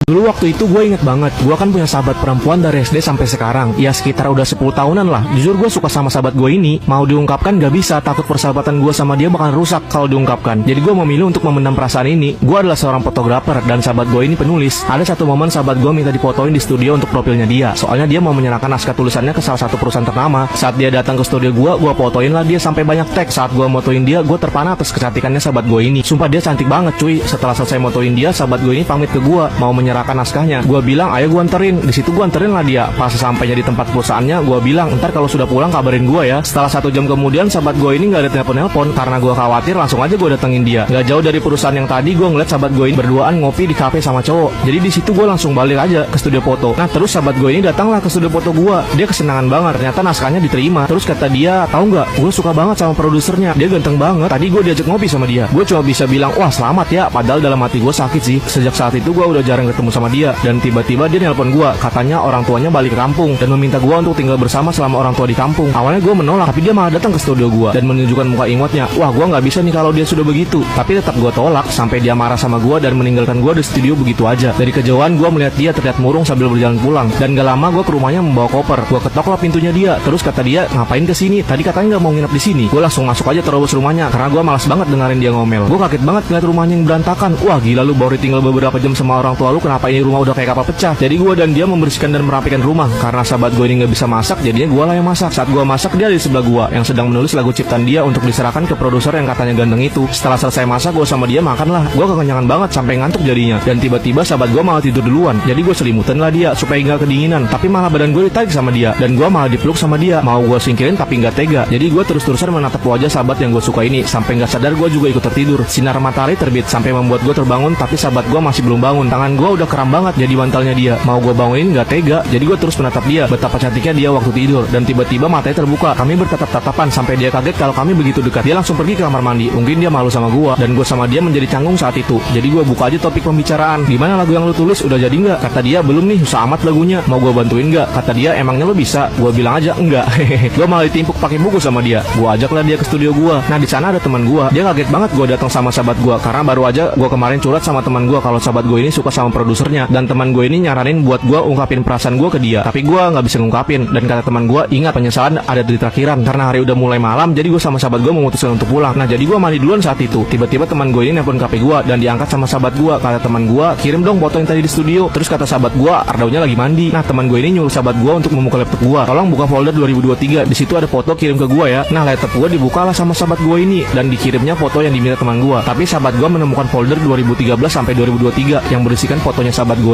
Dulu waktu itu gue inget banget, gue kan punya sahabat perempuan dari SD sampai sekarang. Ya sekitar udah 10 tahunan lah. Jujur gue suka sama sahabat gue ini. Mau diungkapkan gak bisa, takut persahabatan gue sama dia bakal rusak kalau diungkapkan. Jadi gue memilih untuk memendam perasaan ini. Gue adalah seorang fotografer dan sahabat gue ini penulis. Ada satu momen sahabat gue minta difotoin di studio untuk profilnya dia. Soalnya dia mau menyerahkan naskah tulisannya ke salah satu perusahaan ternama. Saat dia datang ke studio gue fotoin lah dia sampai banyak teks. Saat gue motoin dia, gue terpana atas kecantikannya sahabat gue ini. Sumpah dia cantik banget cuy. Setelah selesai motoin dia, sahabat gue ini pamit ke gue mau menyerahkan naskahnya. Gue bilang ayo gue anterin. Di situ gue anterin lah dia. Pas sampainya di tempat perusahaannya, gue bilang ntar kalau sudah pulang kabarin gue ya. Setelah 1 jam kemudian sahabat gue ini nggak ada telepon karena gue khawatir, langsung aja gue datengin dia. Gak jauh dari perusahaan yang tadi, gue ngeliat sahabat gue ini berduaan ngopi di kafe sama cowok. Jadi di situ gue langsung balik aja ke studio foto. Nah terus sahabat gue ini datanglah ke studio foto gue. Dia kesenangan banget. Ternyata naskahnya diterima. Terus kata dia, tahu nggak? Gue suka banget sama produsernya. Dia ganteng banget. Tadi gue diajak ngopi sama dia. Gue cuma bisa bilang wah selamat ya. Padahal dalam hati gue sakit sih. Sejak saat itu gue udah jarang ketemu sama dia. Dan tiba-tiba dia nelpon gue, katanya orang tuanya balik ke kampung dan meminta gue untuk tinggal bersama selama orang tua di kampung. Awalnya gue menolak, tapi dia malah datang ke studio gue dan menunjukkan muka imutnya. Wah gue nggak bisa nih kalau dia sudah begitu. Tapi tetap gue tolak sampai dia marah sama gue dan meninggalkan gue di studio begitu aja. Dari kejauhan gue melihat dia terlihat murung sambil berjalan pulang. Dan gak lama gue ke rumahnya membawa koper. Gue ketok lah pintunya dia. Terus kata dia, ngapain kesini? Tadi katanya nggak mau nginep di sini. Gue langsung masuk aja terobos rumahnya karena gue malas banget dengerin dia ngomel. Gue kaget banget ngeliat rumahnya yang berantakan. Wah gila lu, baru tinggal beberapa jam sama orang tua lu, kenapa ini rumah udah kayak kapal pecah? Jadi gue dan dia membersihkan dan merapikan rumah. Karena sahabat gue ini nggak bisa masak, jadinya gue lah yang masak. Saat gue masak, dia di sebelah gue yang sedang menulis lagu ciptaan dia untuk diserahkan ke produser yang katanya ganteng itu. Setelah selesai masak, gue sama dia makan lah. Gue kekenyangan banget sampai ngantuk jadinya. Dan tiba-tiba sahabat gue malah tidur duluan. Jadi gue selimutan lah dia supaya nggak kedinginan. Tapi malah badan gue ditarik sama dia dan gue malah dipeluk sama dia. Mau gue singkirin tapi nggak tega. Jadi gue terus-terusan menatap wajah sahabat yang gue suka ini sampai nggak sadar gue juga ikut tertidur. Sinar matahari terbit sampai membuat gue terbangun, tapi sahabat gue masih belum bangun. Tangan gue udah kram banget jadi bantalnya dia. Mau gue bangunin nggak tega. Jadi gue terus menatap dia, betapa cantiknya dia waktu tidur. Dan tiba-tiba matanya terbuka. Kami bertatap-tatapan sampai dia kaget kalau kami begitu dekat. Dia langsung pergi ke kamar mandi. Mungkin dia malu sama gue dan gue sama dia menjadi canggung saat itu. Jadi gue buka aja topik pembicaraan. Gimana lagu yang lu tulis, udah jadi nggak? Kata dia belum nih, susah amat lagunya. Mau gue bantuin nggak? Kata dia emangnya lu bisa? Gue bilang aja enggak. Gue malah ditimpuk pakai buku sama dia. Gue ajaklah dia ke studio gue. Nah di sana ada teman gue. Dia kaget banget gue datang sama sahabat gue karena baru aja gue kemarin curhat sama teman gue kalau sahabat gue ini suka sama produsernya. Dan teman gue ini nyaranin buat gue ungkapin perasaan gue ke dia. Tapi gue nggak bisa ngungkapin. Dan kata teman gue, ingat penyesalan ada di terakhiran. Karena hari udah mulai malam, jadi gue sama sahabat gue memutuskan untuk pulang. Nah jadi gue mandi duluan saat itu. Tiba-tiba teman gue ini nelpon HP gue dan diangkat sama sahabat gue. Kata teman gue, kirim dong foto yang tadi di studio. Terus kata sahabat gue, Ardaunya lagi mandi. Nah teman gue ini nyuruh sahabat gue untuk membuka laptop gue. Tolong buka folder 2023. Di situ ada foto, kirim ke gue ya. Nah laptop gue dibukalah sama sahabat gue ini dan dikirimnya foto yang diminta teman gue. Tapi sahabat gue menemukan folder 2013 sampai 2023 yang berisikan fotonya sahabat gue